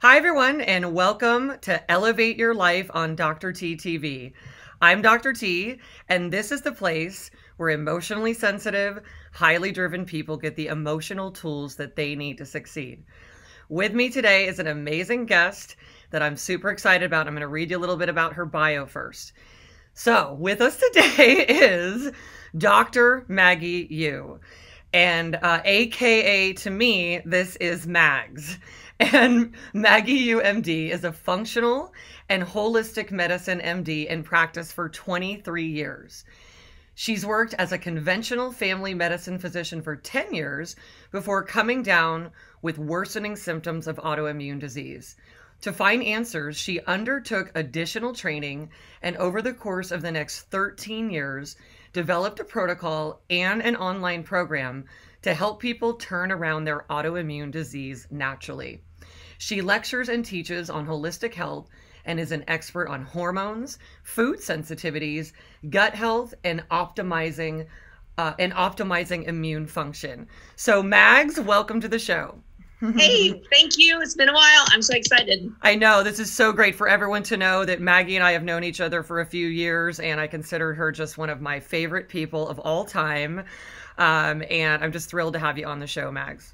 Hi, everyone, and welcome to Elevate Your Life on Dr. T TV. I'm Dr. T, and this is the place where emotionally sensitive, highly driven people get the emotional tools that they need to succeed. With me today is an amazing guest that I'm super excited about. I'm going to read you a little bit about her bio first. So, with us today is Dr. Maggie Yu. And AKA to me, this is Mags. And Maggie Yu MD is a functional and holistic medicine MD in practice for 23 years. She's worked as a conventional family medicine physician for 10 years before coming down with worsening symptoms of autoimmune disease. To find answers, she undertook additional training and over the course of the next 13 years, developed a protocol and an online program to help people turn around their autoimmune disease naturally. She lectures and teaches on holistic health and is an expert on hormones, food sensitivities, gut health, and optimizing immune function. So, Mags, welcome to the show. Hey, thank you. It's been a while. I'm so excited. I know this is so great for everyone to know that Maggie and I have known each other for a few years, and I consider her just one of my favorite people of all time. And I'm just thrilled to have you on the show, Mags.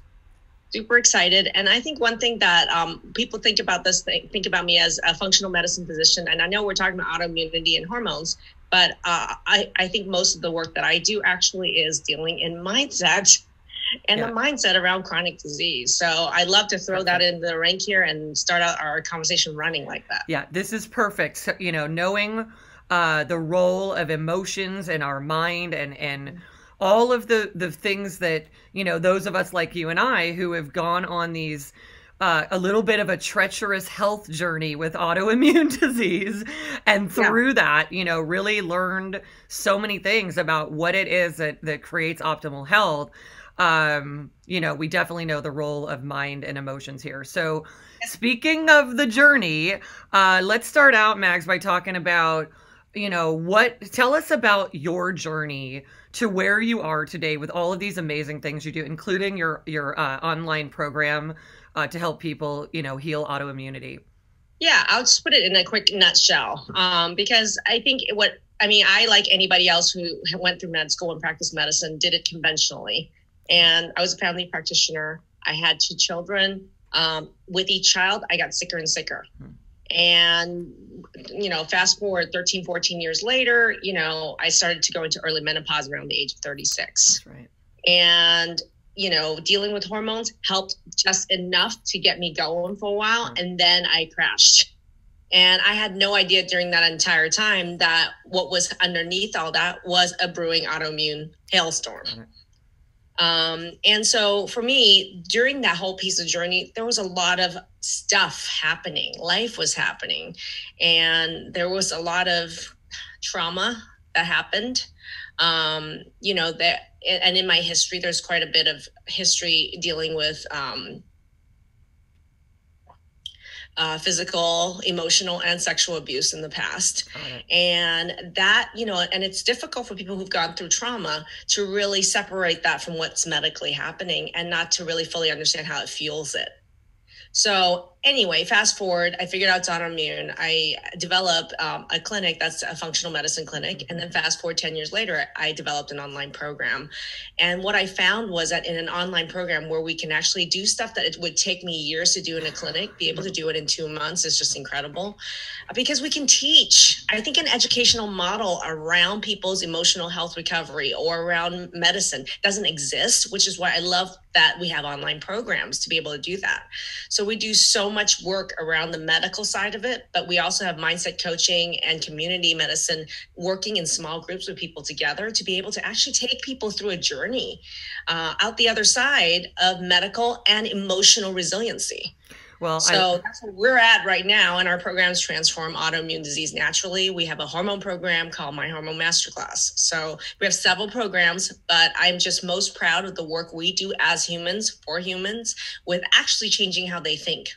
Super excited. And I think one thing that people think about think about me as a functional medicine physician. And I know we're talking about autoimmunity and hormones, but I think most of the work that I do actually is dealing in mindset and the mindset around chronic disease. So I love to throw that in the rank here and start out our conversation running like that. Yeah, this is perfect. So, knowing the role of emotions in our mind and all of the things that, those of us like you and I who have gone on these a little bit of a treacherous health journey with autoimmune disease and through that, really learned so many things about what it is that creates optimal health. We definitely know the role of mind and emotions here. So speaking of the journey, let's start out, Mags, by talking about, tell us about your journey to where you are today with all of these amazing things you do, including your online program to help people, heal autoimmunity. Yeah, I'll just put it in a quick nutshell because I think I, like anybody else who went through med school and practiced medicine, did it conventionally. And I was a family practitioner. I had 2 children. With each child, I got sicker and sicker. And, fast forward 13, 14 years later, I started to go into early menopause around the age of 36. That's right. And, dealing with hormones helped just enough to get me going for a while. And then I crashed. And I had no idea during that entire time that what was underneath all that was a brewing autoimmune hailstorm. And so for me, during that whole piece of journey, there was a lot of stuff happening. Life was happening. And there was a lot of trauma that happened. And in my history, there's quite a bit of history dealing with physical, emotional, and sexual abuse in the past. And that, and it's difficult for people who've gone through trauma to really separate that from what's medically happening and not to really fully understand how it fuels it. So anyway, fast forward, I figured out it's autoimmune. I developed a clinic that's a functional medicine clinic. And then fast forward 10 years later, I developed an online program. And what I found was that in an online program where we can actually do stuff that it would take me years to do in a clinic, be able to do it in 2 months is just incredible. Because we can teach, I think, an educational model around people's emotional health recovery or around medicine doesn't exist, which is why I love that we have online programs to be able to do that. So we do so much work around the medical side of it, but we also have mindset coaching and community medicine working in small groups with people together to be able to actually take people through a journey out the other side of medical and emotional resiliency. Well, so that's where we're at right now, and our programs transform autoimmune disease naturally. We have a hormone program called My Hormone Masterclass. So we have several programs, but I'm just most proud of the work we do as humans for humans with actually changing how they think.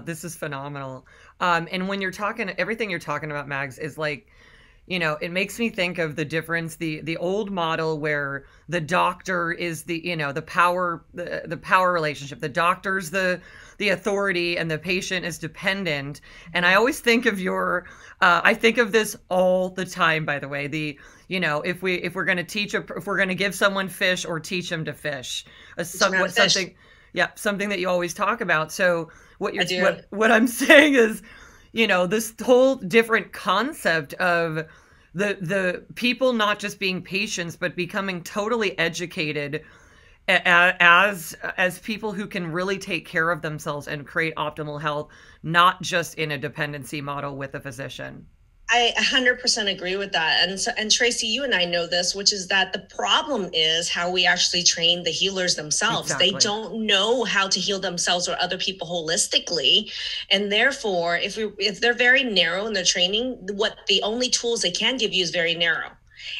This is phenomenal. And when you're talking, everything you're talking about, Mags, is like, it makes me think of the difference, the old model where the doctor is the power relationship. The doctor's the authority and the patient is dependent. And I always think of I think of this all the time, by the way, if we're going to if we're going to give someone fish or teach them to fish, something that you always talk about. So what I'm saying is, this whole different concept of the people not just being patients, but becoming totally educated as people who can really take care of themselves and create optimal health, not just in a dependency model with a physician. I 100% agree with that. And Tracy, you and I know this, which is that the problem is how we actually train the healers themselves. Exactly. They don't know how to heal themselves or other people holistically. And therefore, if they're very narrow in their training, the only tools they can give you is very narrow.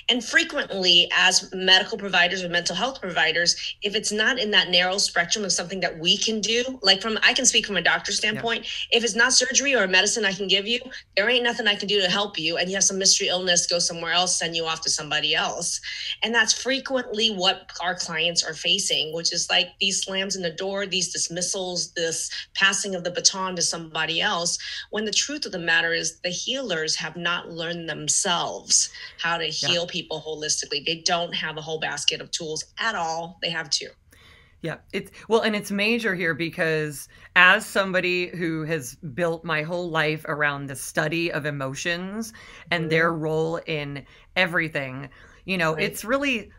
And frequently, as medical providers or mental health providers, if it's not in that narrow spectrum of something that we can do, I can speak from a doctor's standpoint. Yeah. If it's not surgery or medicine I can give you, there ain't nothing I can do to help you. And you have some mystery illness, go somewhere else, send you off to somebody else. And that's frequently what our clients are facing, which is like these slams in the door, these dismissals, this passing of the baton to somebody else. When the truth of the matter is the healers have not learned themselves how to heal people holistically. They don't have a whole basket of tools at all. They have two. Yeah, it's major here because as somebody who has built my whole life around the study of emotions and their role in everything, it's really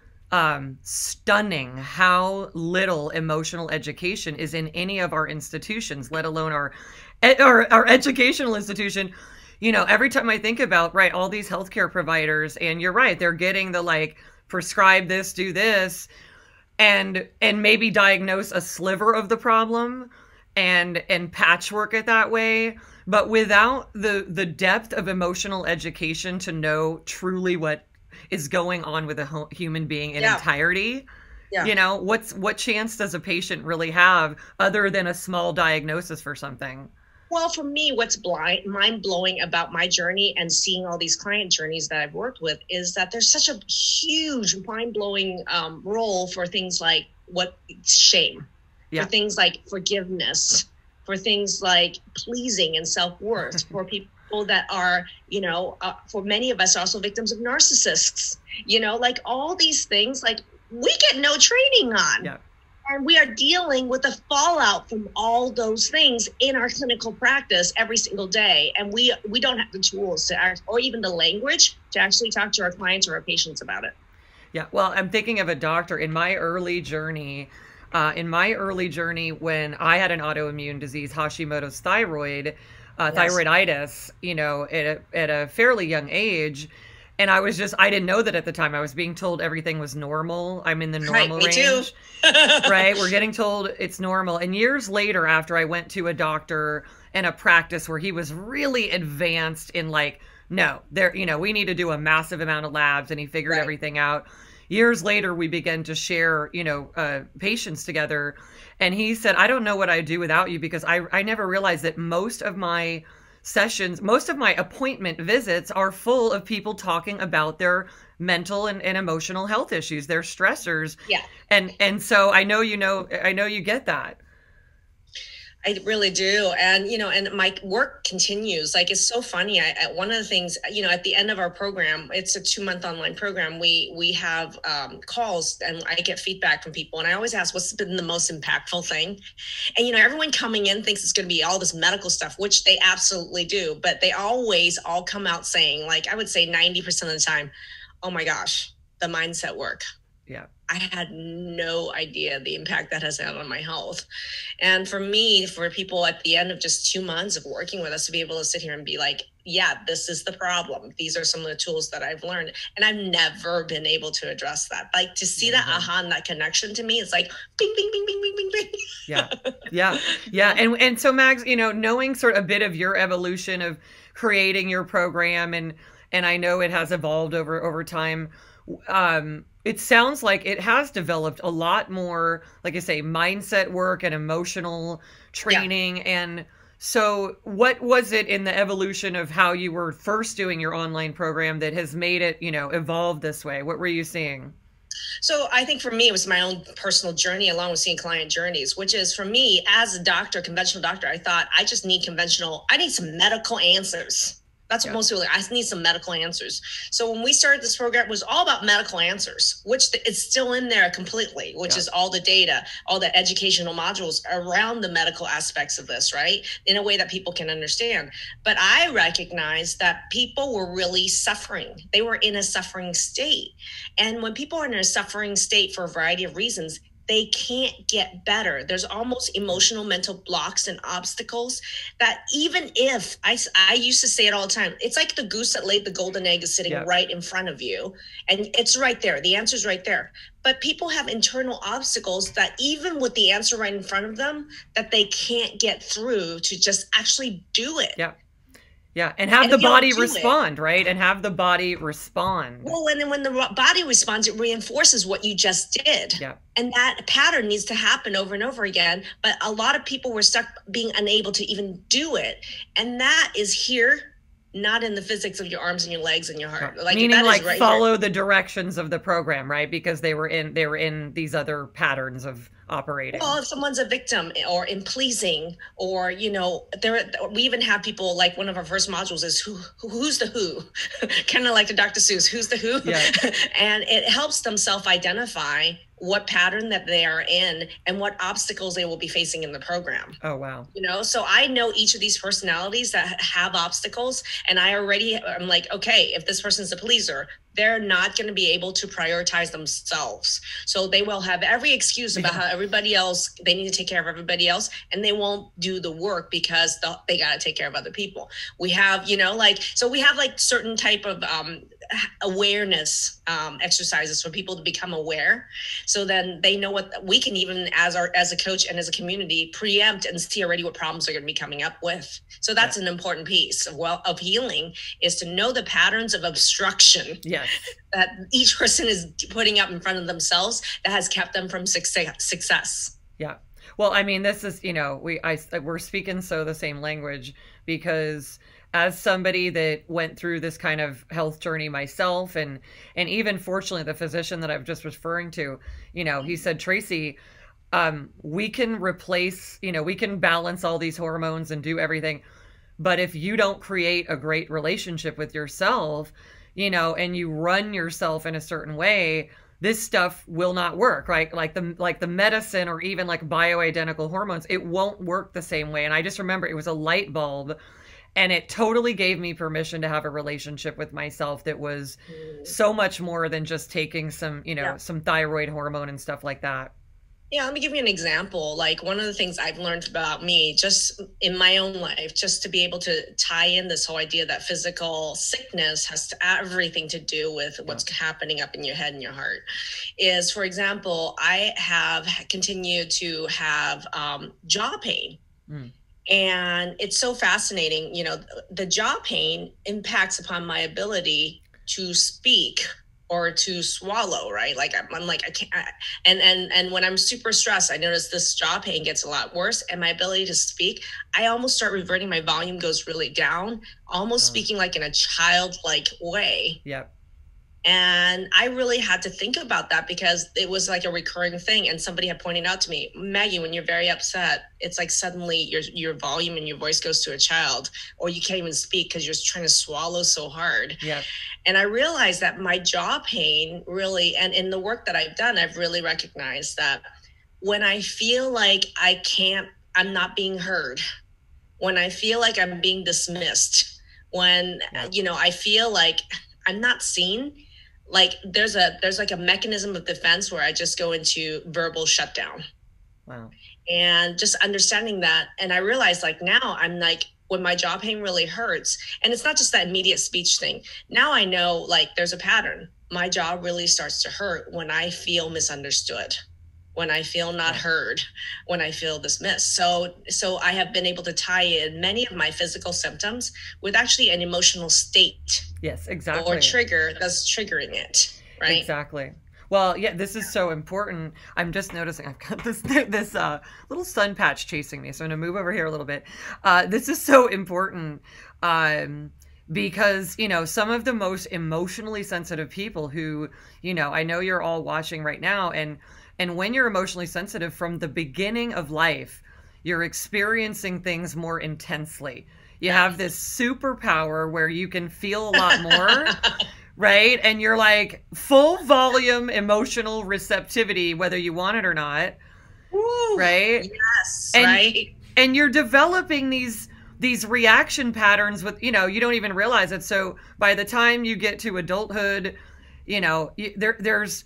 stunning how little emotional education is in any of our institutions, let alone our educational institution. Every time I think about, all these healthcare providers, and you're right, they're getting the prescribe this, do this, and maybe diagnose a sliver of the problem and patchwork it that way. But without the depth of emotional education to know truly what is going on with a human being in entirety, what chance does a patient really have other than a small diagnosis for something? Well, for me, what's mind-blowing about my journey and seeing all these client journeys that I've worked with is that there's such a huge mind-blowing role for things like shame, for things like forgiveness, for things like pleasing and self-worth, for people that are, for many of us also victims of narcissists, all these things, we get no training on. Yeah. And we are dealing with the fallout from all those things in our clinical practice every single day. And we don't have the tools to act, or even the language to actually talk to our clients or our patients about it. Yeah, well, I'm thinking of a doctor in my early journey. When I had an autoimmune disease, Hashimoto's thyroiditis, at a fairly young age. And I didn't know that at the time. I was being told everything was normal. I'm in the normal range. Me too. Right? We're getting told it's normal. And years later, after I went to a doctor in a practice where he was really advanced in no, we need to do a massive amount of labs, and he figured everything out. Years later, we began to share, patients together. And he said, I don't know what I'd do without you, because I never realized that most of my appointment visits are full of people talking about their mental and emotional health issues, their stressors. Yeah. And so I know you get that. I really do. And, and my work continues. It's so funny. One of the things, at the end of our program, it's a 2-month online program. We have calls, and I get feedback from people. And I always ask, what's been the most impactful thing? And, everyone coming in thinks it's going to be all this medical stuff, which they absolutely do. But they always all come out saying, I would say 90% of the time, oh my gosh, the mindset work. Yeah. I had no idea the impact that has had on my health. And for people at the end of just 2 months of working with us to be able to sit here and be like, yeah, this is the problem. These are some of the tools that I've learned. And I've never been able to address that. To see that aha and that connection to me, it's like, bing, bing, bing, bing, bing, bing, bing. Yeah. And so Mags, knowing sort of a bit of your evolution of creating your program, and I know it has evolved over time. It sounds like it has developed a lot more, like I say, mindset work and emotional training. And, So what was it in the evolution of how you were first doing your online program that has made it, evolve this way? What were you seeing? So I think for me, it was my own personal journey along with seeing client journeys, which is for me as a doctor, conventional doctor, I thought I just need I need some medical answers. That's what most people I need some medical answers. So when we started this program, it was all about medical answers, which it's still in there completely, which is all the data, all the educational modules around the medical aspects of this, right? In a way that people can understand. But I recognized that people were really suffering. They were in a suffering state. And when people are in a suffering state for a variety of reasons, they can't get better. There's almost emotional mental blocks and obstacles that even if I used to say it all the time, it's like the goose that laid the golden egg is sitting right in front of you. And it's right there. The answer's right there. But people have internal obstacles that even with the answer right in front of them, that they can't get through to just actually do it. Yeah. Yeah, and have the body respond, right? And have the body respond. Well, and then when the body responds, it reinforces what you just did. Yeah. And that pattern needs to happen over and over again. But a lot of people were stuck being unable to even do it. And that is here, not in the physics of your arms and your legs and your heart. Like, meaning like right follow here. The directions of the program, right? Because they were in these other patterns of operating. Well, if someone's a victim or in pleasing, or we even have people, like one of our first modules is who's the who, kind of like the Dr. Seuss, who's the who, and it helps them self-identify what pattern that they are in and what obstacles they will be facing in the program. Oh, wow. So I know each of these personalities that have obstacles, and I'm like, okay, if this person's a pleaser, they're not going to be able to prioritize themselves. So they will have every excuse about how everybody else, they need to take care of everybody else, and they won't do the work because they got to take care of other people. We have, so we have like certain type of awareness exercises for people to become aware. So then they know what we can, even as a coach and as a community, preempt and see already what problems they're going to be coming up with. So that's an important piece of healing, is to know the patterns of obstruction that each person is putting up in front of themselves that has kept them from success. Yeah. Well, I mean, this is, we're speaking the same language, because as somebody that went through this kind of health journey myself, and even fortunately the physician that I've just referring to, he said, Tracy, we can replace, we can balance all these hormones and do everything. But if you don't create a great relationship with yourself, and you run yourself in a certain way, this stuff will not work, right? Like the medicine, or even like bioidentical hormones, it won't work the same way. And I just remember it was a light bulb, and it totally gave me permission to have a relationship with myself that was so much more than just taking some, some thyroid hormone and stuff like that. Yeah, let me give you an example. Like, one of the things I've learned about me just in my own life, just to be able to tie in this whole idea that physical sickness has everything to do with what's happening up in your head and your heart, is, for example, I have continued to have jaw pain. And it's so fascinating. The jaw pain impacts upon my ability to speak or to swallow, right? Like I'm like, I can't, and when I'm super stressed, I notice this jaw pain gets a lot worse, and my ability to speak, I almost start reverting, my volume goes really down, almost speaking like in a childlike way. Yep. And I really had to think about that, because it was like a recurring thing. And somebody had pointed out to me, Maggie, when you're very upset, it's like suddenly your volume and your voice goes to a child, or you can't even speak because you're trying to swallow so hard. Yeah. And I realized that my jaw pain really, and in the work that I've done, I've really recognized that when I feel like I'm not being heard, when I feel like I'm being dismissed, when, I feel like I'm not seen, like there's like a mechanism of defense where I just go into verbal shutdown. Wow. And just understanding that. And I realized, like, now I'm like, when my jaw pain really hurts, and it's not just that immediate speech thing. Now I know, like, there's a pattern. My jaw really starts to hurt when I feel misunderstood, when I feel not heard, when I feel dismissed. So I have been able to tie in many of my physical symptoms with actually an emotional state. Yes, exactly. Or trigger that's triggering it, right? Exactly. Well, yeah, this is so important. I'm just noticing I've got this little sun patch chasing me, so I'm gonna move over here a little bit. This is so important because some of the most emotionally sensitive people who I know you're all watching right now, and when you're emotionally sensitive from the beginning of life, you're experiencing things more intensely. You have this superpower where you can feel a lot more. Right? And you're like full volume emotional receptivity, whether you want it or not. Woo, right? Yes, and, right. And you're developing these reaction patterns with, you don't even realize it. So by the time you get to adulthood, there's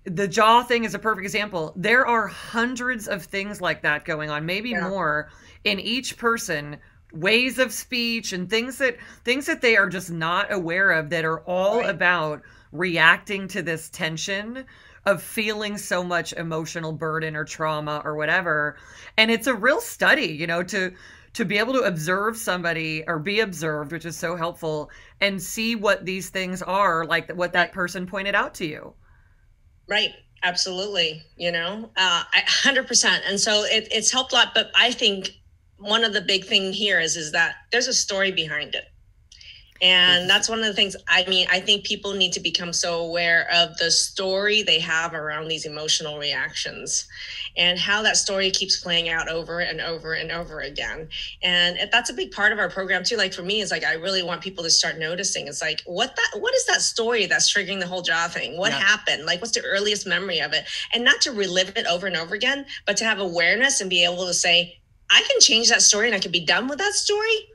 the jaw thing is a perfect example. There are hundreds of things like that going on, maybe more in each person, ways of speech and things that they are just not aware of, that are all about reacting to this tension of feeling so much emotional burden or trauma or whatever. And it's a real study, to be able to observe somebody or be observed, which is so helpful, and see what these things are, like what that person pointed out to you. Right. Absolutely. 100%. And so it's helped a lot. But I think one of the big thing here is that there's a story behind it. And that's one of the things, I think people need to become so aware of the story they have around these emotional reactions and how that story keeps playing out over and over and over again. And that's a big part of our program too. Like for me, it's like, I really want people to start noticing. It's like, what is that story that's triggering the whole jaw thing? What happened? Like, what's the earliest memory of it? And not to relive it over and over again, but to have awareness and be able to say, I can change that story and I can be done with that story.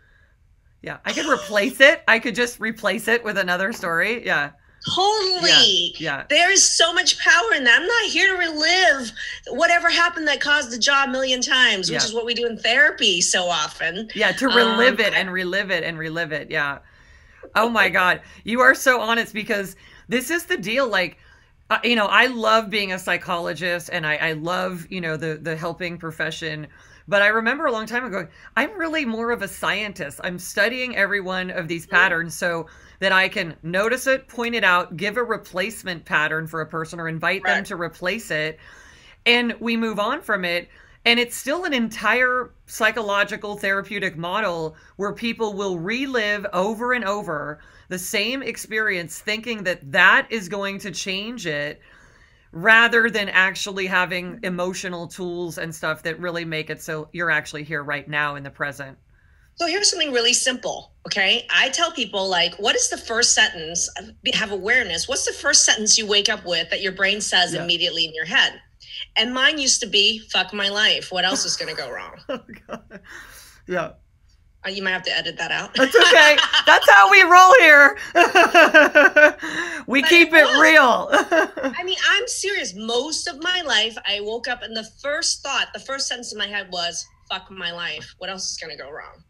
Yeah, I could replace it. I could just replace it with another story. Yeah. Totally. Yeah. There is so much power in that. I'm not here to relive whatever happened that caused the jaw a million times, which is what we do in therapy so often. Yeah, to relive it and relive it and relive it. Yeah. Oh my God. You are so honest, because this is the deal. Like, I love being a psychologist, and I love, the helping profession. But I remember a long time ago, I'm really more of a scientist. I'm studying every one of these patterns so that I can notice it, point it out, give a replacement pattern for a person, or invite them to replace it. And we move on from it. And it's still an entire psychological therapeutic model where people will relive over and over the same experience, thinking that that is going to change it, rather than actually having emotional tools and stuff that really make it so you're actually here right now in the present. So here's something really simple, okay? I tell people, like, what is the first sentence? Have awareness. What's the first sentence you wake up with that your brain says immediately in your head? And mine used to be, fuck my life. What else is going to go wrong? Oh, God. Yeah. You might have to edit that out. That's okay. That's how we roll here. We keep it real. I'm serious. Most of my life, I woke up and the first sentence in my head was, fuck my life. What else is going to go wrong?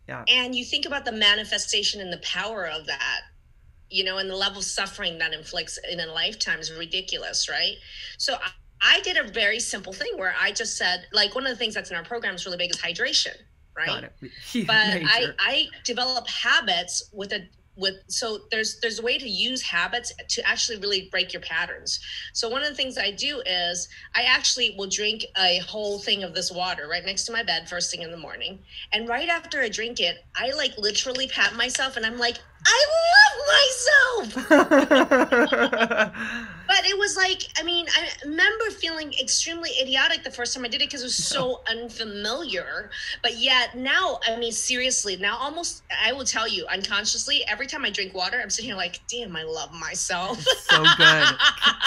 Yeah. And you think about the manifestation and the power of that, and the level of suffering that inflicts in a lifetime is ridiculous, right? So I did a very simple thing where I just said, like, one of the things that's in our program is really big is hydration. Right. But I develop habits so there's a way to use habits to actually really break your patterns. So one of the things I do is I actually will drink a whole thing of this water right next to my bed first thing in the morning. And right after I drink it, I like literally pat myself and I'm like, I love myself. But it was like, I remember feeling extremely idiotic the first time I did it because it was so unfamiliar. But yet now, seriously, now almost, I will tell you unconsciously, every time I drink water, I'm sitting here like, damn, I love myself. So good.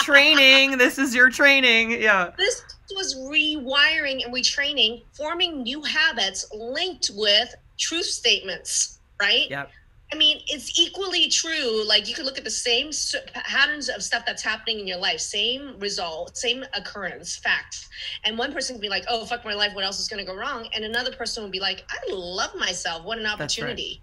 Training. This is your training. Yeah. This was rewiring and retraining, forming new habits linked with truth statements, right? Yep. It's equally true. Like, you could look at the same patterns of stuff that's happening in your life, same result, same occurrence, fact. And one person could be like, oh, fuck my life, what else is going to go wrong? And another person would be like, I love myself. What an opportunity.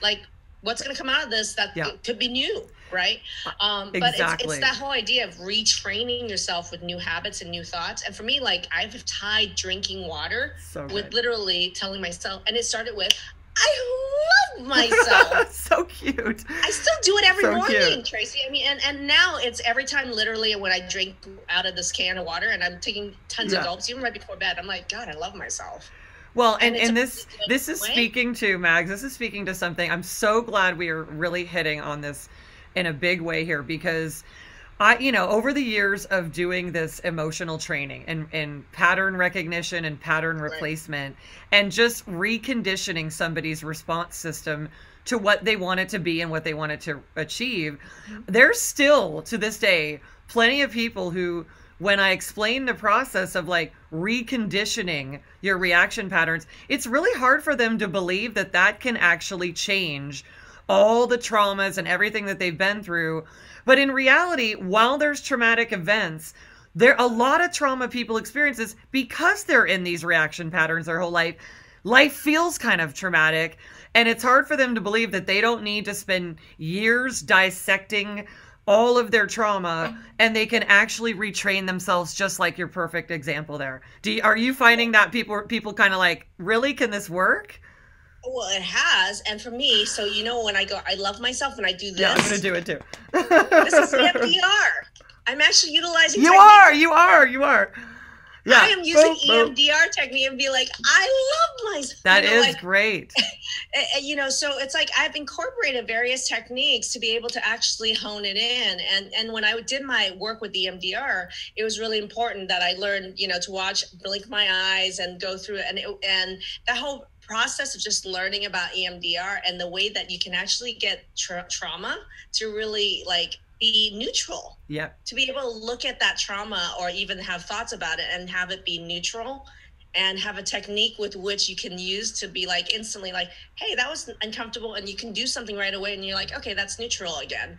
Right. Like, what's going to come out of this that could be new, right? But it's that whole idea of retraining yourself with new habits and new thoughts. And for me, like, I've tied drinking water with literally telling myself, and it started with, I love myself. So cute. I still do it every morning, cute. Tracy. I mean, and now it's every time, literally, when I drink out of this can of water and I'm taking tons of gulps, even right before bed, I'm like, God, I love myself. Well, and this is speaking to, Mags, this is speaking to something. I'm so glad we are really hitting on this in a big way here, because over the years of doing this emotional training and pattern recognition and pattern replacement, and just reconditioning somebody's response system to what they want it to be and what they want it to achieve, there's still, to this day, plenty of people who, when I explain the process of like reconditioning your reaction patterns, it's really hard for them to believe that that can actually change all the traumas and everything that they've been through. But in reality, while there's traumatic events, a lot of trauma people experiences because they're in these reaction patterns their whole life. Life feels kind of traumatic, and it's hard for them to believe that they don't need to spend years dissecting all of their trauma, and they can actually retrain themselves, just like your perfect example there. Are you finding that people kind of like, really, can this work? Well, it has. And for me, so when I go, I love myself when I do this. Yeah, I'm going to do it too. This is EMDR. I'm actually utilizing You are. Yeah. I am using EMDR technique and be like, I love myself. That is great. So it's like I've incorporated various techniques to be able to actually hone it in. And when I did my work with the EMDR, it was really important that I learned, to watch, blink my eyes and go through it. And that whole process of just learning about EMDR and the way that you can actually get trauma to really be neutral. Yeah. To be able to look at that trauma or even have thoughts about it and have it be neutral, and have a technique with which you can use to be like instantly like, hey, that was uncomfortable, and you can do something right away and you're like, okay, that's neutral again.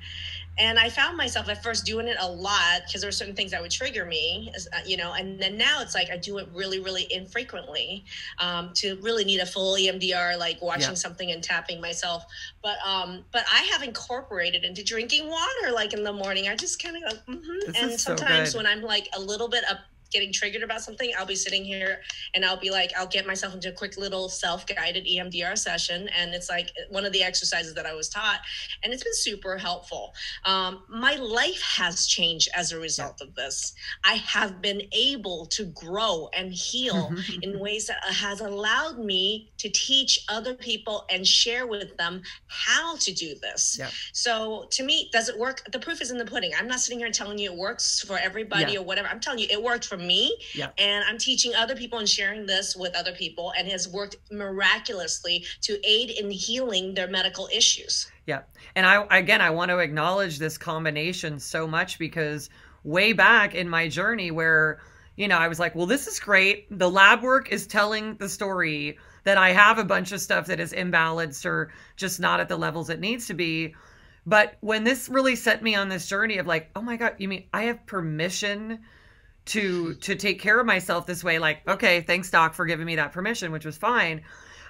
And I found myself at first doing it a lot because there were certain things that would trigger me, and then now it's like I do it really, really infrequently, to really need a full EMDR, like watching something and tapping myself. But I have incorporated into drinking water, like in the morning. I just kind of go, and sometimes when I'm like a little bit up, getting triggered about something, I'll be sitting here and I'll be like, I'll get myself into a quick little self-guided EMDR session. And it's like one of the exercises that I was taught, and it's been super helpful. My life has changed as a result of this. I have been able to grow and heal in ways that has allowed me to teach other people and share with them how to do this. Yeah. So to me, does it work? The proof is in the pudding. I'm not sitting here telling you it works for everybody or whatever. I'm telling you it worked for me, and I'm teaching other people and sharing this with other people, and has worked miraculously to aid in healing their medical issues. Yeah. And I want to acknowledge this combination so much, because way back in my journey where, I was like, well, this is great. The lab work is telling the story that I have a bunch of stuff that is imbalanced or just not at the levels it needs to be. But when this really set me on this journey of like, oh my God, you mean I have permission to take care of myself this way? Like, okay, thanks doc for giving me that permission, which was fine.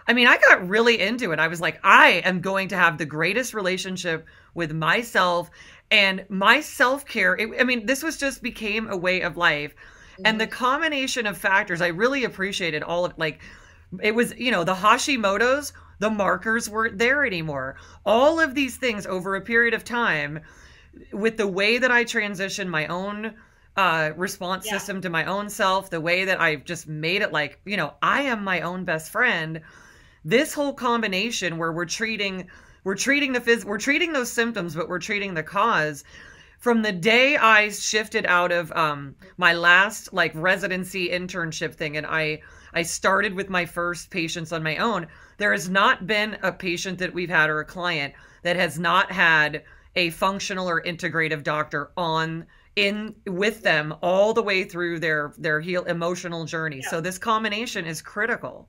I mean, I got really into it. I was like, I am going to have the greatest relationship with myself and my self-care. This was just became a way of life. And the combination of factors, I really appreciated all of, like, it was, the Hashimoto's, the markers weren't there anymore. All of these things over a period of time, with the way that I transitioned my own response system to my own self, the way that I've just made it like, I am my own best friend. This whole combination where we're treating those symptoms, but we're treating the cause. From the day I shifted out of my last residency internship thing, and I started with my first patients on my own, there has not been a patient that we've had or a client that has not had a functional or integrative doctor in with them all the way through their emotional journey. Yeah. So this combination is critical.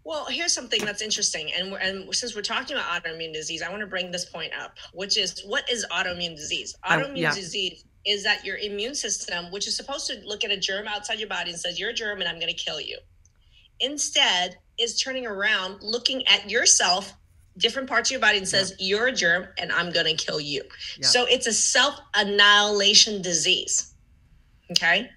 Well, here's something that's interesting. And since we're talking about autoimmune disease, I want to bring this point up, which is, what is autoimmune disease? Autoimmune disease is that your immune system, which is supposed to look at a germ outside your body and says, you're a germ and I'm going to kill you, instead is turning around, looking at yourself, different parts of your body, and says, you're a germ and I'm going to kill you. Yeah. So it's a self-annihilation disease. Okay.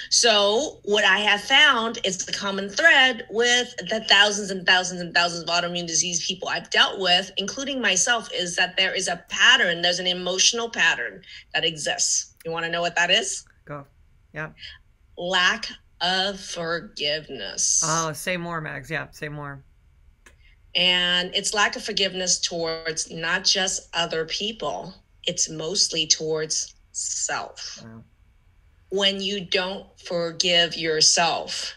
So what I have found is the common thread with the thousands and thousands and thousands of autoimmune disease people I've dealt with, including myself, is that there is a pattern. There's an emotional pattern that exists. You want to know what that is? Go. Yeah. Lack of forgiveness. Oh, say more, Mags. Yeah, say more. And it's lack of forgiveness towards not just other people. It's mostly towards self. Wow. When you don't forgive yourself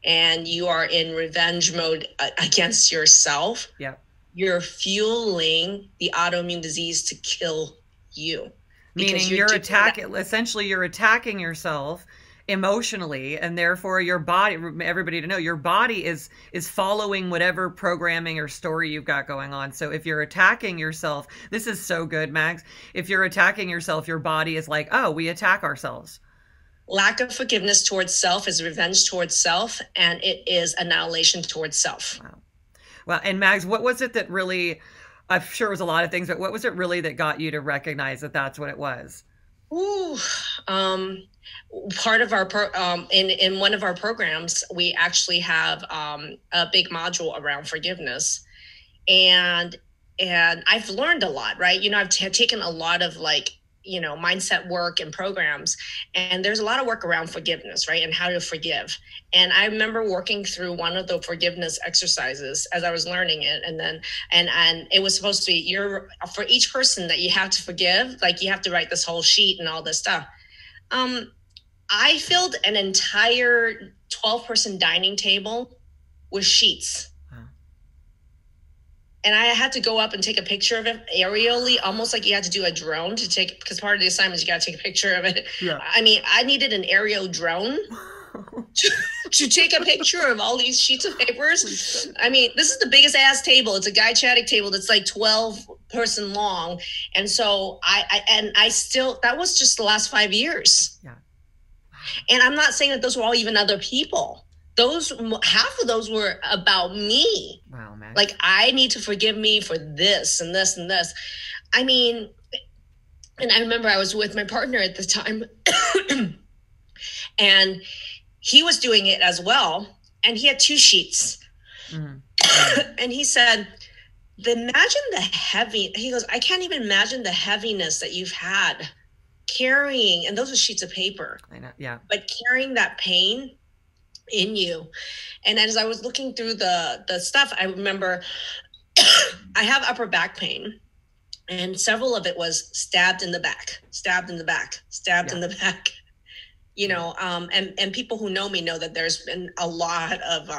and you are in revenge mode against yourself, yeah, you're fueling the autoimmune disease to kill you. Meaning you're attacking, essentially you're attacking yourself emotionally, and therefore your body, everybody to know, your body is following whatever programming or story you've got going on. So if you're attacking yourself, this is so good, Max. If you're attacking yourself, your body is like, oh, we attack ourselves. Lack of forgiveness towards self is revenge towards self, and it is annihilation towards self. Wow. Well, and Mags, what was it that really, I'm sure it was a lot of things, but what was it really that got you to recognize that that's what it was? Ooh, part of our in one of our programs, we actually have a big module around forgiveness, and I've learned a lot, right? You know, I've taken a lot of mindset work and programs, and there's a lot of work around forgiveness, right? And how to forgive. And I remember working through one of the forgiveness exercises as I was learning it. And then, and it was supposed to be for each person that you have to forgive, like you have to write this whole sheet and all this stuff. I filled an entire 12-person dining table with sheets. And I had to go up and take a picture of it aerially, almost like you had to do a drone to take, because part of the assignment is you got to take a picture of it. Yeah. I mean, I needed an aerial drone to take a picture of all these sheets of papers. I mean, this is the biggest ass table. It's a guy chatting table that's like 12-person long. And so I still, that was just the last 5 years. Yeah. And I'm not saying that those were all even other people. Half of those were about me. Wow, man. Like, I need to forgive me for this and this and this. I mean, and I remember I was with my partner at the time and he was doing it as well. And he had 2 sheets. Mm-hmm. And he said, imagine he goes, I can't even imagine the heaviness that you've had carrying, and those are sheets of paper. I know, yeah. But carrying that pain in you. And as I was looking through the stuff, I remember I have upper back pain, and several of it was stabbed in the back, stabbed in the back, stabbed in the back. You know, and people who know me know that there's been a lot of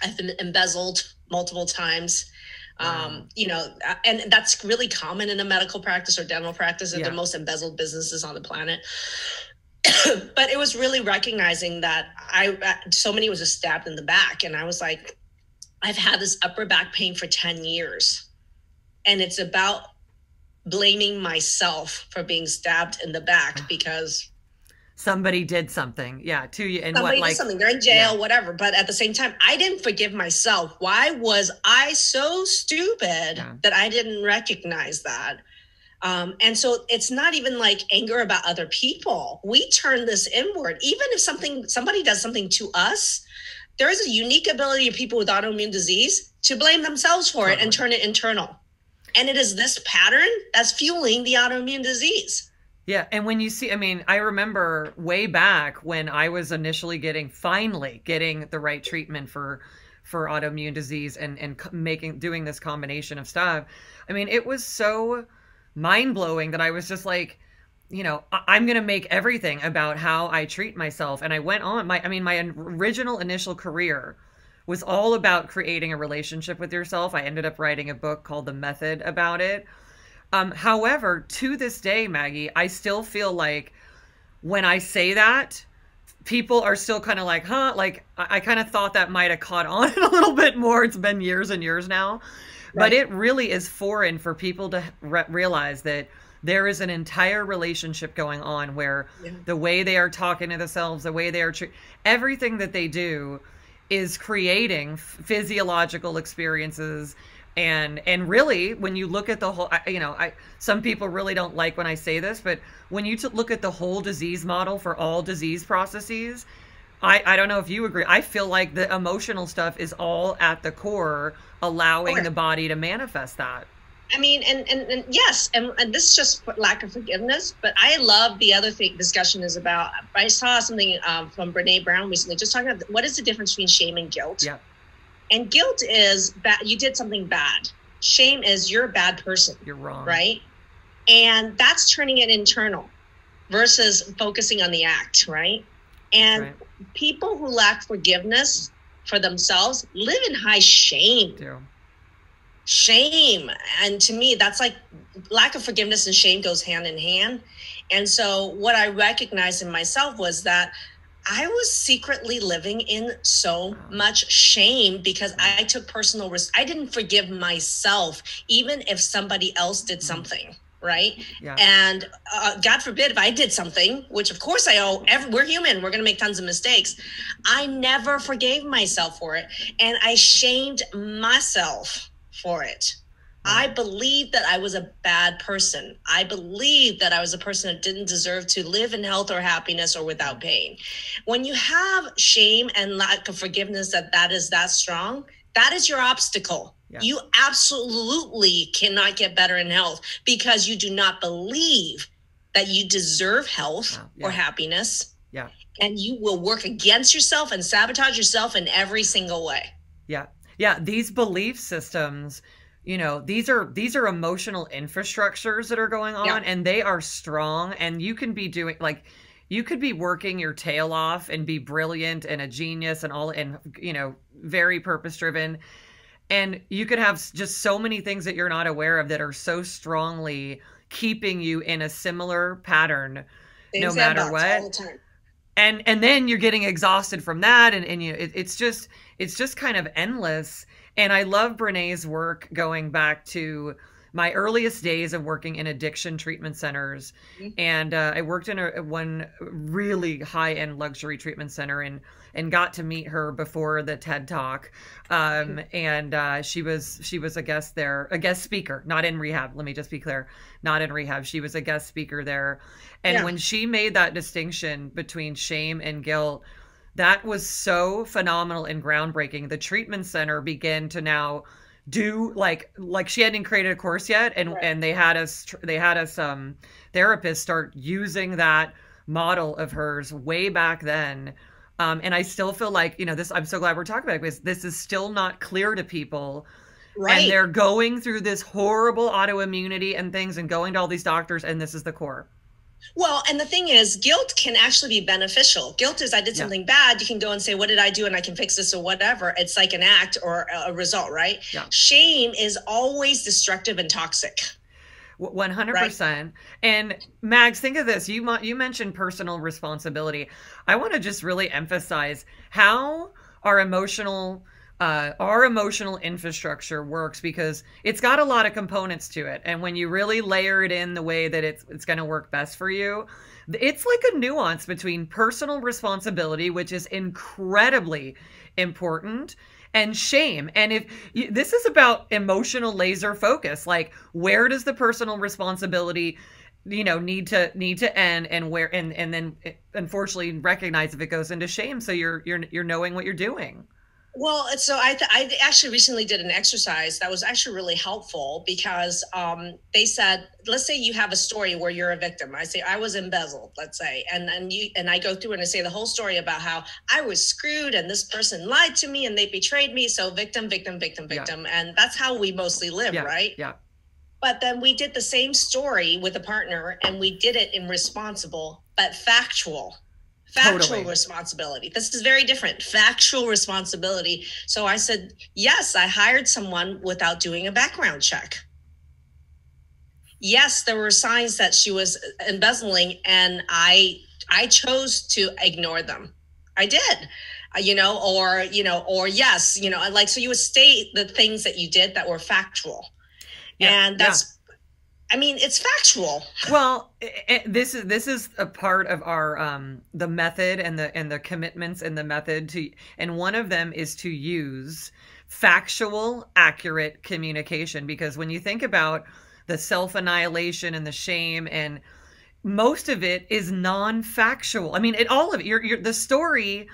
I've been embezzled multiple times. You know, and that's really common in a medical practice or dental practice. They're the most embezzled businesses on the planet. But it was really recognizing that so many was just stabbed in the back. And I was like, I've had this upper back pain for 10 years. And it's about blaming myself for being stabbed in the back because somebody did something, to you. And somebody did something. They're in jail, whatever. But at the same time, I didn't forgive myself. Why was I so stupid that I didn't recognize that? And so it's not even like anger about other people. We turn this inward. Even if somebody does something to us, there is a unique ability of people with autoimmune disease to blame themselves for it and turn it internal. And it is this pattern that's fueling the autoimmune disease. Yeah. And when you see, I mean, I remember way back when I was initially finally getting the right treatment for autoimmune disease and doing this combination of stuff. I mean, it was so mind-blowing that I was just like, you know, I'm going to make everything about how I treat myself. And I went on my original initial career was all about creating a relationship with yourself. I ended up writing a book called The Method about it. However, to this day, Maggie, I still feel like when I say that, people are still kind of like, huh? Like, I kind of thought that might have caught on a little bit more. It's been years and years now. But it really is foreign for people to realize that there is an entire relationship going on where the way they are talking to themselves, the way they are everything that they do is creating physiological experiences And really, when you look at the whole, some people really don't like when I say this, but when you look at the whole disease model for all disease processes, I don't know if you agree. I feel like the emotional stuff is all at the core, allowing the body to manifest that. I mean, and yes, and this is just lack of forgiveness. But I love the other thing discussion is about. I saw something from Brene Brown recently, just talking about what is the difference between shame and guilt. Yeah. And guilt is bad. You did something bad. Shame is you're a bad person. You're wrong. Right. And that's turning it internal versus focusing on the act. Right. And people who lack forgiveness for themselves live in high shame. Shame. And to me, that's like lack of forgiveness and shame goes hand in hand. And so what I recognized in myself was that I was secretly living in so much shame because I took personal risk. I didn't forgive myself, even if somebody else did something. Right. Yeah. And God forbid if I did something, which of course I owe. We're human. We're going to make tons of mistakes. I never forgave myself for it. And I shamed myself for it. I believed that I was a bad person. I believed that I was a person that didn't deserve to live in health or happiness or without pain. When you have shame and lack of forgiveness that is that strong, that is your obstacle. Yeah. You absolutely cannot get better in health because you do not believe that you deserve health or happiness. Yeah. And you will work against yourself and sabotage yourself in every single way. Yeah. Yeah. These belief systems, these are emotional infrastructures that are going on and they are strong, and you can be doing you could be working your tail off and be brilliant and a genius and very purpose driven. And you could have just so many things that you're not aware of that are so strongly keeping you in a similar pattern, no matter what. All the time. And then you're getting exhausted from that. And it's just kind of endless. And I love Brene's work going back to my earliest days of working in addiction treatment centers. And I worked in one really high-end luxury treatment center and got to meet her before the TED Talk. And she was a guest there, a guest speaker, not in rehab. Let me just be clear, not in rehab. She was a guest speaker there. And when she made that distinction between shame and guilt, that was so phenomenal and groundbreaking. The treatment center began to now do like she hadn't created a course yet, and they had us therapists start using that model of hers way back then. And I still feel like, this, I'm so glad we're talking about it because this is still not clear to people. Right. And they're going through this horrible autoimmunity and things and going to all these doctors, and this is the core. Well, and the thing is, guilt can actually be beneficial. Guilt is I did something bad. You can go and say, what did I do? And I can fix this or whatever. It's like an act or a result, right? Yeah. Shame is always destructive and toxic. 100%. Right? And Mags, think of this. You mentioned personal responsibility. I want to just really emphasize how our emotional infrastructure works, because it's got a lot of components to it. And when you really layer it in the way that it's going to work best for you, it's like a nuance between personal responsibility, which is incredibly important, and shame. And this is about emotional laser focus, like where does the personal responsibility need to end, and where, and then unfortunately recognize if it goes into shame. So you're knowing what you're doing. Well, so I actually recently did an exercise that was actually really helpful because they said, let's say you have a story where you're a victim. I say I was embezzled, let's say, and I go through and I say the whole story about how I was screwed and this person lied to me and they betrayed me. So victim, victim, victim, victim, and that's how we mostly live, right? Yeah. But then we did the same story with a partner, and we did it in responsible but factual responsibility. This is very different. Factual responsibility. So I said, yes, I hired someone without doing a background check. Yes, there were signs that she was embezzling, and I chose to ignore them. I did, or yes, so you would state the things that you did that were factual. Yeah, and that's, it's factual. Well, this is a part of our the method and the commitments and the method to, and one of them is to use factual, accurate communication. Because when you think about the self-annihilation and the shame, and most of it is non-factual. I mean, all of it, the story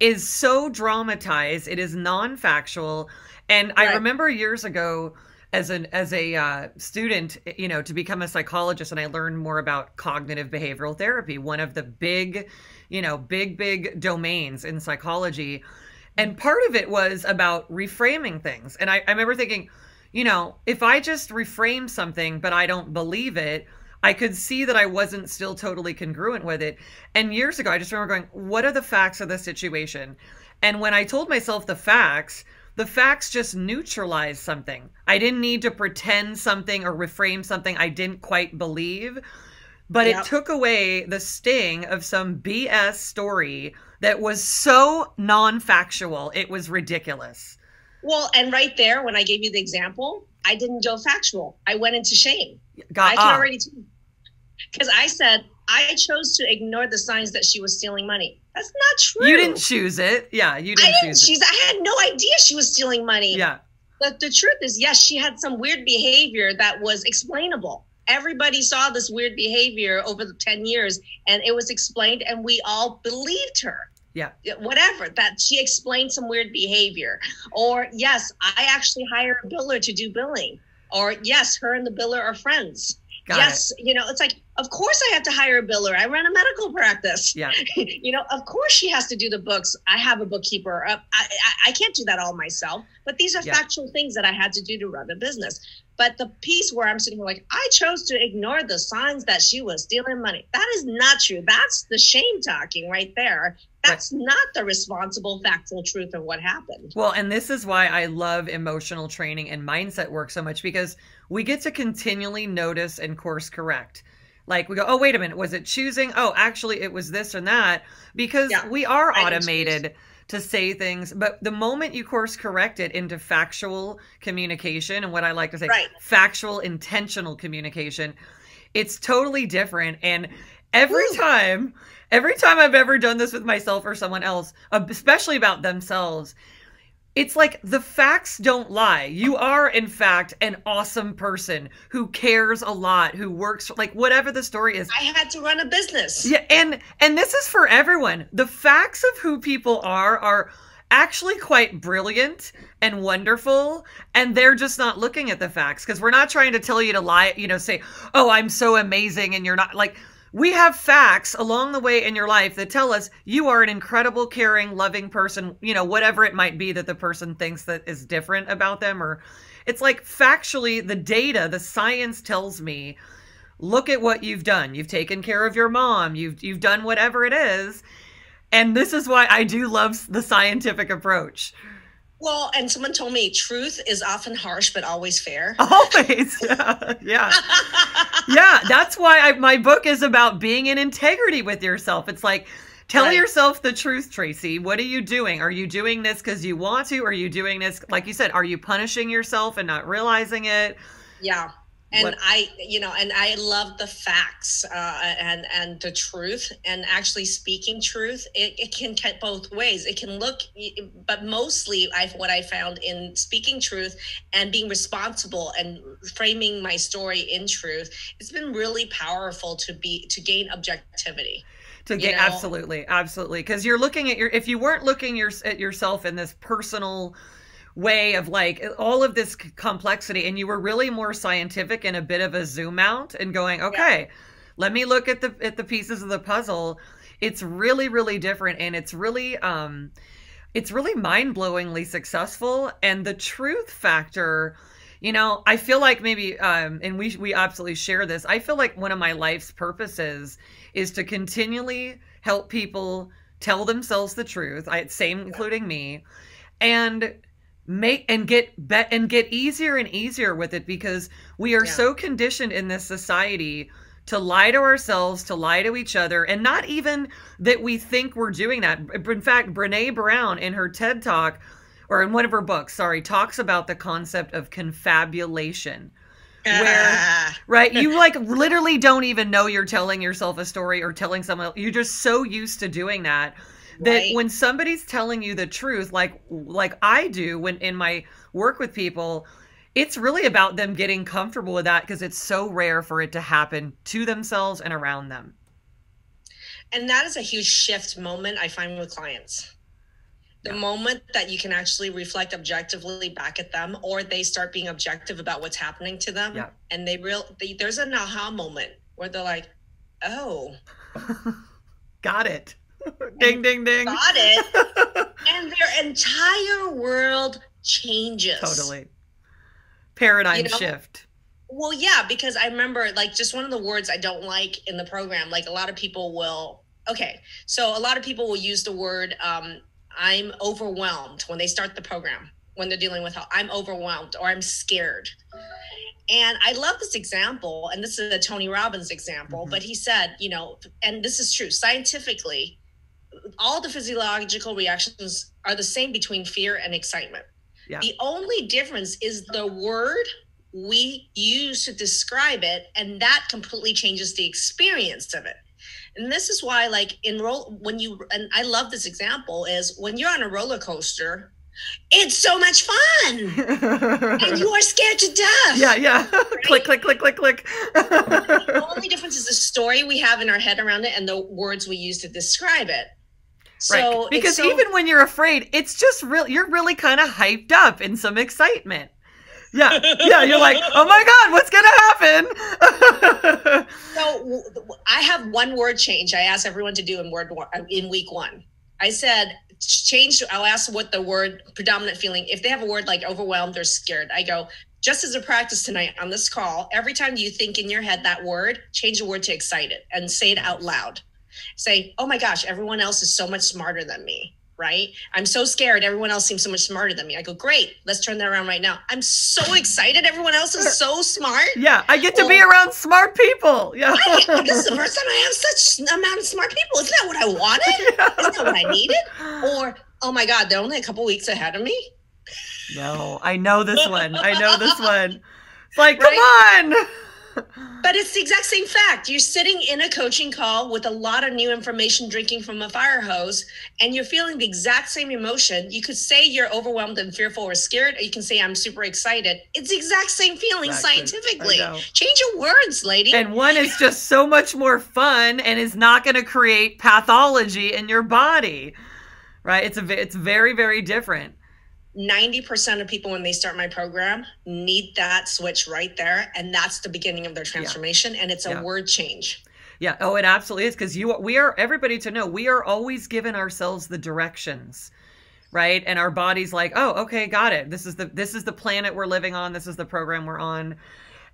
is so dramatized. It is non-factual. And I remember years ago, as a student, to become a psychologist, and I learned more about cognitive behavioral therapy, one of the big domains in psychology. And part of it was about reframing things. And I remember thinking, if I just reframe something, but I don't believe it, I could see that I wasn't still totally congruent with it. And years ago, I just remember going, what are the facts of the situation? And when I told myself the facts just neutralized something. I didn't need to pretend something or reframe something I didn't quite believe, but it took away the sting of some BS story that was so non-factual. It was ridiculous. Well, and right there, when I gave you the example, I didn't go factual. I went into shame. I can already, because I said, I chose to ignore the signs that she was stealing money. That's not true. You didn't choose it. Yeah, you didn't choose it. I had no idea she was stealing money. Yeah. But the truth is, yes, she had some weird behavior that was explainable. Everybody saw this weird behavior over the 10 years, and it was explained, and we all believed her. Yeah. Whatever, that she explained some weird behavior. Or, yes, I actually hire a biller to do billing. Or, yes, her and the biller are friends. Yes, it's like, of course I have to hire a biller. I run a medical practice. Yeah. Of course she has to do the books. I have a bookkeeper. I can't do that all myself. But these are factual things that I had to do to run a business. But the piece where I'm sitting here like, I chose to ignore the signs that she was stealing money. That is not true. That's the shame talking right there. That's not the responsible, factual truth of what happened. Well, and this is why I love emotional training and mindset work so much, because we get to continually notice and course correct. Like we go, oh, wait a minute, was it choosing? Oh, actually, it was this and that, because we are automated to say things. But the moment you course correct it into factual communication, and what I like to say, factual, intentional communication, it's totally different. And every time I've ever done this with myself or someone else, especially about themselves, it's like the facts don't lie. You are, in fact, an awesome person who cares a lot, who works, like whatever the story is. I had to run a business. Yeah, and this is for everyone. The facts of who people are actually quite brilliant and wonderful, and they're just not looking at the facts, because we're not trying to tell you to lie, say, oh, I'm so amazing, and you're not. Like, we have facts along the way in your life that tell us you are an incredible, caring, loving person, whatever it might be that the person thinks that is different about them. Or it's like factually, the data, the science tells me, look at what you've done. You've taken care of your mom. You've done whatever it is. And this is why I do love the scientific approach. Well, and someone told me truth is often harsh, but always fair. Always. Yeah. Yeah. That's why my book is about being in integrity with yourself. It's like, tell yourself the truth, Tracy. What are you doing? Are you doing this because you want to? Or are you doing this, like you said, are you punishing yourself and not realizing it? Yeah. And I love the facts and the truth, and actually speaking truth. It can cut both ways. It can look, but mostly what I found in speaking truth and being responsible and framing my story in truth, it's been really powerful to gain objectivity. Absolutely. Because you're looking at if you weren't looking at yourself in this personal way of like all of this complexity, and you were really more scientific and a bit of a zoom out and going, okay, let me look at the pieces of the puzzle. It's really, really different, and it's really mind-blowingly successful. And the truth factor, I feel like maybe, and we absolutely share this, I feel like one of my life's purposes is to continually help people tell themselves the truth, including me, and get easier and easier with it, because we are so conditioned in this society to lie to ourselves, to lie to each other, and not even that we think we're doing that. In fact, Brene Brown in her TED Talk, or in one of her books, talks about the concept of confabulation. Where, you like literally don't even know you're telling yourself a story or telling someone else. You're just so used to doing that that Right. when somebody's telling you the truth, like I do when in my work with people, it's really about them getting comfortable with that because it's so rare for it to happen to themselves and around them. And that is a huge shift moment I find with clients. The moment that you can actually reflect objectively back at them, or they start being objective about what's happening to them, and there's an aha moment where they're like, oh, got it. Ding, ding, ding. Got it. And their entire world changes. Totally. Paradigm shift. Well, yeah, because I remember like just one of the words I don't like in the program, like a lot of people will, so a lot of people will use the word, I'm overwhelmed when they start the program, when they're dealing with health. I'm overwhelmed or I'm scared. And I love this example, and this is a Tony Robbins example, but he said, and this is true, scientifically, all the physiological reactions are the same between fear and excitement. Yeah. The only difference is the word we use to describe it, and that completely changes the experience of it. And this is why, like and I love this example, is when you're on a roller coaster, it's so much fun, and you are scared to death. Yeah. Right? Click, click, click, click, click. The only difference is the story we have in our head around it and the words we use to describe it. So, right. Because even when you're afraid, it's just you're really kind of hyped up in some excitement. Yeah. You're like, oh my God, what's gonna happen? So I have one word change I asked everyone to do in week 1. I said, I'll ask what the word predominant feeling, if they have a word like overwhelmed or scared, I go, just as a practice tonight on this call, every time you think in your head that word, change the word to excited and say it out loud. Say, oh my gosh, everyone else is so much smarter than me, right? I'm so scared. Everyone else seems so much smarter than me. I go, great. Let's turn that around right now. I'm so excited. Everyone else is so smart. Yeah. I get to be around smart people. Yeah. This is the first time I have such amount of smart people. Isn't that what I wanted? Yeah. Isn't that what I needed? Or, oh my God, they're only a couple weeks ahead of me. No, I know this one. It's like, come on. But it's the exact same fact. You're sitting in a coaching call with a lot of new information, drinking from a fire hose, and you're feeling the exact same emotion. You could say you're overwhelmed and fearful or scared, or you can say I'm super excited. It's the exact same feeling scientifically. Change your words, lady. And one is just so much more fun and is not going to create pathology in your body, right? It's very, very different. 90% of people when they start my program need that switch right there. And that's the beginning of their transformation. And it's a word change. Yeah. Oh, it absolutely is. Because everybody to know, we are always giving ourselves the directions, right? And our body's like, oh, okay, got it. This is the planet we're living on. This is the program we're on.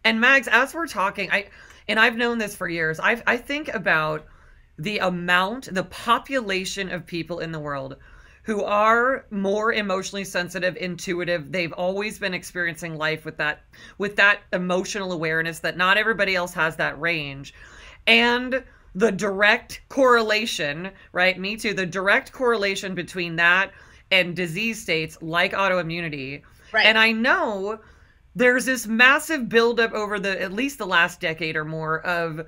And Mags, as we're talking, I've known this for years. I think about the population of people in the world who are more emotionally sensitive, intuitive. They've always been experiencing life with that emotional awareness that not everybody else has that range. And the direct correlation, right? Me too. The direct correlation between that and disease states like autoimmunity. Right. And I know there's this massive buildup over at least the last decade or more of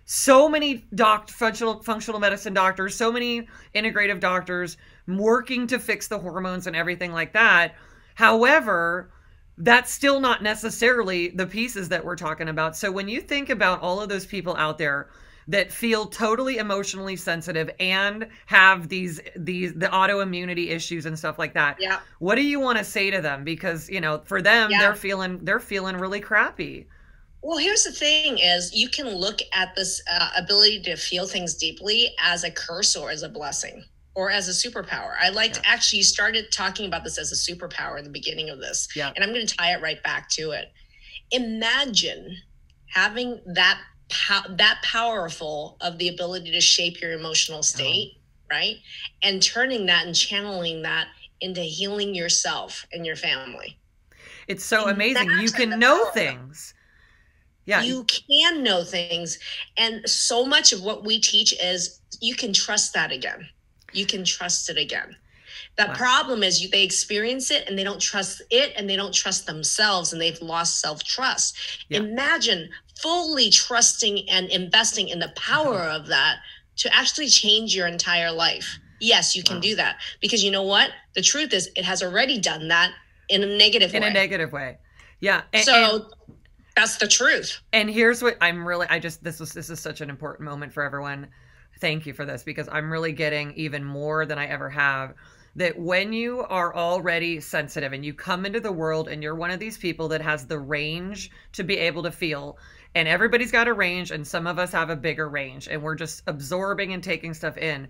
so many functional medicine doctors, so many integrative doctors working to fix the hormones and everything like that. However, that's still not necessarily the pieces that we're talking about. So when you think about all of those people out there that feel totally emotionally sensitive and have the autoimmunity issues and stuff like that, what do you want to say to them? Because, for them, they're feeling really crappy. Well, here's the thing is you can look at this ability to feel things deeply as a curse or as a blessing or as a superpower. I liked actually you started talking about this as a superpower in the beginning of this. Yeah. And I'm going to tie it right back to it. Imagine having that powerful of the ability to shape your emotional state, right? And turning that and channeling that into healing yourself and your family. It's so amazing. You can know things. Yeah. You can know things. And so much of what we teach is you can trust that again. You can trust it again. The problem is they experience it and they don't trust it and they don't trust themselves and they've lost self-trust. Yeah. Imagine fully trusting and investing in the power of that to actually change your entire life. Yes, you can do that, because you know what? The truth is it has already done that in a negative way. In a negative way. Yeah. So that's the truth. And here's what I'm really, this is such an important moment for everyone. Thank you for this, because I'm really getting even more than I ever have, that when you are already sensitive and you come into the world and you're one of these people that has the range to be able to feel, and everybody's got a range, and some of us have a bigger range, and we're just absorbing and taking stuff in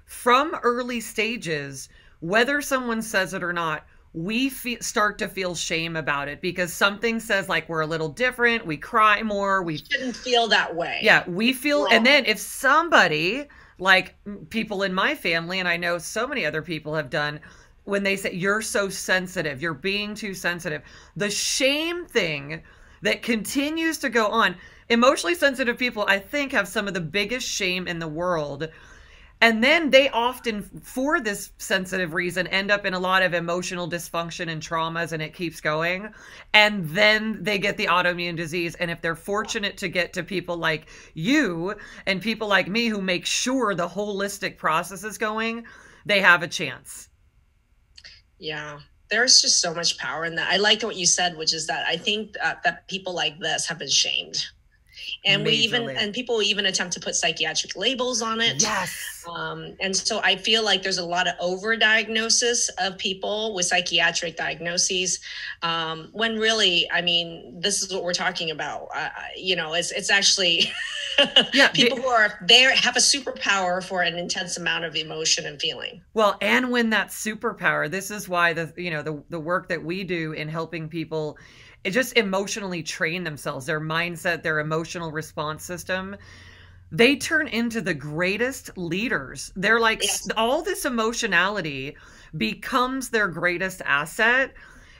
from early stages, whether someone says it or not, we start to feel shame about it, because something says like we're a little different, we cry more, we shouldn't feel that way. Yeah, we feel, and then if somebody, like people in my family, and I know so many other people have done, when they say you're so sensitive, you're being too sensitive, the shame thing that continues to go on. Emotionally sensitive people, I think, have some of the biggest shame in the world. And then they often, for this sensitive reason, end up in a lot of emotional dysfunction and traumas, and it keeps going. And then they get the autoimmune disease. And if they're fortunate to get to people like you and people like me who make sure the holistic process is going, they have a chance. Yeah. There's just so much power in that. I like what you said, which is that I think that people like this have been shamed. And people even attempt to put psychiatric labels on it. Yes. And so I feel like there's a lot of overdiagnosis of people with psychiatric diagnoses, when really, I mean, this is what we're talking about. It's actually people who are there have a superpower for an intense amount of emotion and feeling. Well, and when that superpower, this is why the work that we do in helping people, it just emotionally train themselves, their mindset, their emotional response system, they turn into the greatest leaders. They're like, yes. All this emotionality becomes their greatest asset.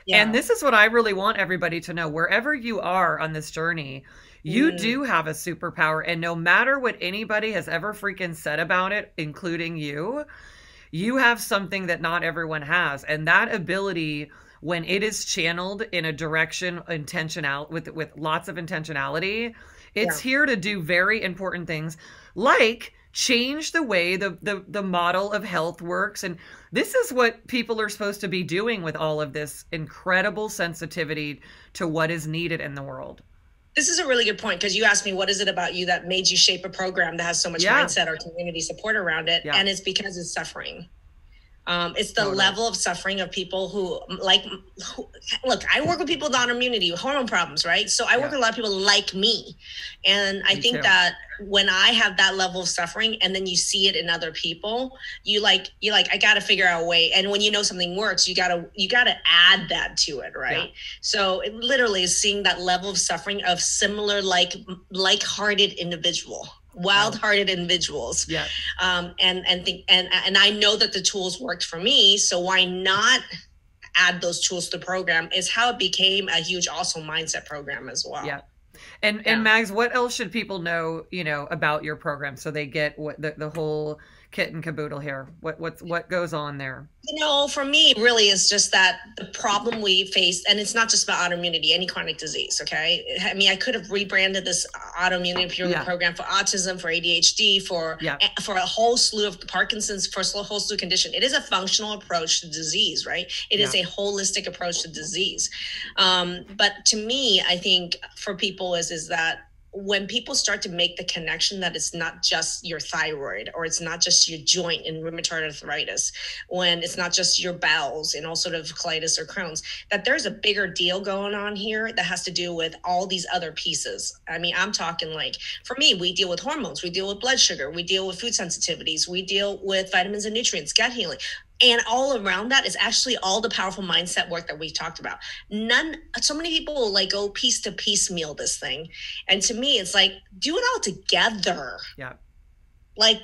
Yeah. And this is what I really want everybody to know. Wherever you are on this journey, you do have a superpower. And no matter what anybody has ever freaking said about it, including you have something that not everyone has. And that ability, when it is channeled in a direction with lots of intentionality, it's here to do very important things, like change the way the model of health works. And this is what people are supposed to be doing with all of this incredible sensitivity to what is needed in the world. This is a really good point, because you asked me, what is it about you that made you shape a program that has so much mindset or community support around it? And it's because it's suffering. It's the level of suffering of people who look, I work with people with autoimmunity, hormone problems, right? So I work with a lot of people like me. And I think that when I have that level of suffering and then you see it in other people, you're like, I got to figure out a way. And when you know something works, you got to add that to it. Right. Yeah. So it literally is seeing that level of suffering of similar, like-hearted individual. Wild-hearted individuals. Yeah. And I know that the tools worked for me, so why not add those tools to the program? Is how it became a huge also mindset program as well. Yeah. And Mags, what else should people know, about your program, so they get what the whole kit and caboodle here? What goes on there? For me, really, is just that the problem we face, and it's not just about autoimmunity, any chronic disease. Okay. I mean, I could have rebranded this autoimmunity purely program for autism, for ADHD, for a whole slew of Parkinson's, for a whole slew of condition. It is a functional approach to disease, right? It is a holistic approach to disease. But to me, I think for people is that when people start to make the connection that it's not just your thyroid, or it's not just your joint in rheumatoid arthritis, when it's not just your bowels in ulcerative colitis or Crohn's, that there's a bigger deal going on here that has to do with all these other pieces. I mean, I'm talking like, for me, we deal with hormones, we deal with blood sugar, we deal with food sensitivities, we deal with vitamins and nutrients, gut healing. And all around that is actually all the powerful mindset work that we've talked about. So many people will go piece to piecemeal this thing. And to me, it's like, do it all together. Yeah.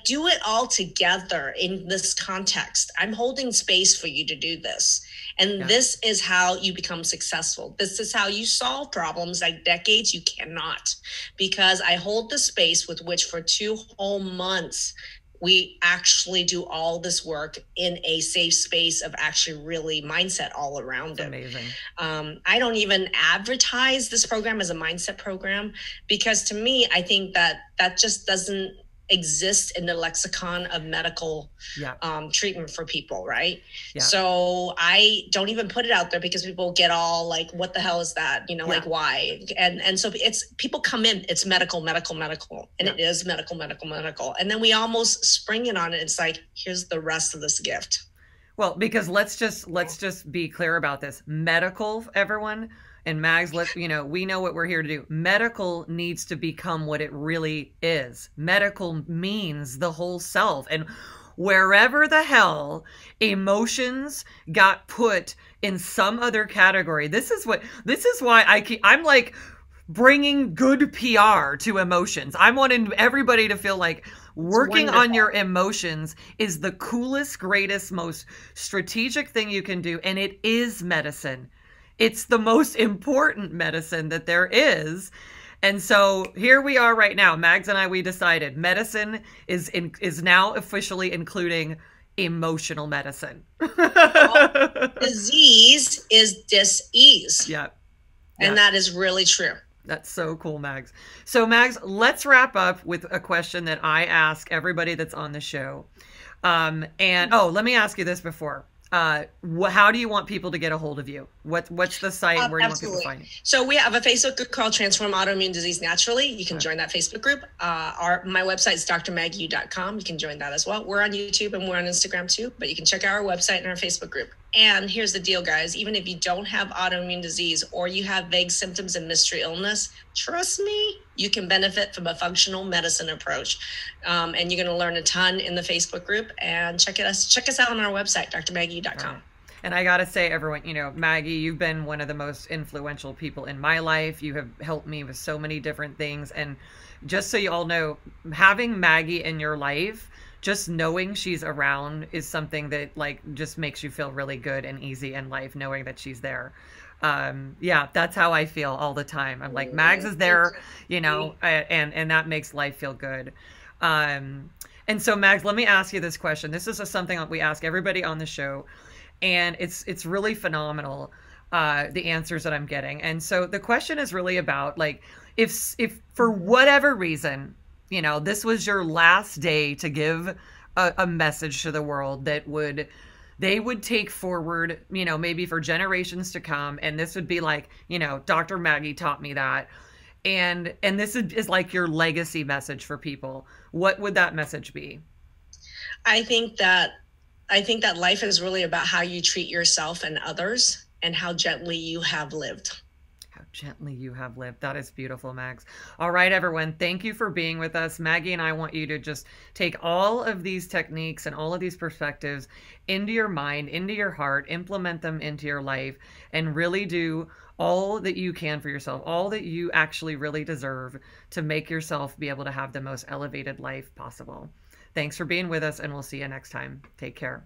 Do it all together in this context. I'm holding space for you to do this. And this is how you become successful. This is how you solve problems like decades you cannot. Because I hold the space with which for 2 whole months, we actually do all this work in a safe space of actually really mindset all around it. Amazing. I don't even advertise this program as a mindset program, because to me, I think that just doesn't, exist in the lexicon of medical treatment for people, right? Yeah. So I don't even put it out there because people get all like, what the hell is that? You know, like why? And so it's, people come in, it's medical, and it is medical. And then we almost spring it on it. It's like, here's the rest of this gift. Well, because let's just be clear about this. Medical, everyone, and Mags, we know what we're here to do. Medical needs to become what it really is. Medical means the whole self. And wherever the hell emotions got put in some other category, this is why I'm like bringing good PR to emotions. I'm wanting everybody to feel like working on your emotions is the coolest, greatest, most strategic thing you can do. And it is medicine. It's the most important medicine that there is. And so here we are right now. Mags and I, we decided medicine is now officially including emotional medicine. Disease is dis-ease. Yeah. And that is really true. That's so cool, Mags. So Mags, let's wrap up with a question that I ask everybody that's on the show. Let me ask you this before. How do you want people to get a hold of you? What's the site where you want people to find you? So we have a Facebook group called Transform Autoimmune Disease Naturally. You can join that Facebook group. My website is drmaggieyu.com. You can join that as well. We're on YouTube and we're on Instagram too, but you can check out our website and our Facebook group. And here's the deal, guys. Even if you don't have autoimmune disease or you have vague symptoms and mystery illness, trust me, you can benefit from a functional medicine approach. And you're going to learn a ton in the Facebook group. And check us out on our website, drmaggieyu.com. Right. And I got to say, everyone, Maggie, you've been one of the most influential people in my life. You have helped me with so many different things. And just so you all know, having Maggie in your life, just knowing she's around is something that just makes you feel really good and easy in life, knowing that she's there. That's how I feel all the time. I'm like, Mags is there, and that makes life feel good. And so Mags, let me ask you this question. This is something that we ask everybody on the show, and it's really phenomenal, the answers that I'm getting. And so the question is really about if for whatever reason, this was your last day to give a message to the world that they would take forward, maybe for generations to come. And this would be like, Dr. Maggie taught me that. And this is like your legacy message for people. What would that message be? I think that life is really about how you treat yourself and others and how gently you have lived. Gently you have lived. That is beautiful, Mags. All right, everyone. Thank you for being with us. Maggie and I want you to just take all of these techniques and all of these perspectives into your mind, into your heart, implement them into your life, and really do all that you can for yourself, all that you actually really deserve to make yourself be able to have the most elevated life possible. Thanks for being with us, and we'll see you next time. Take care.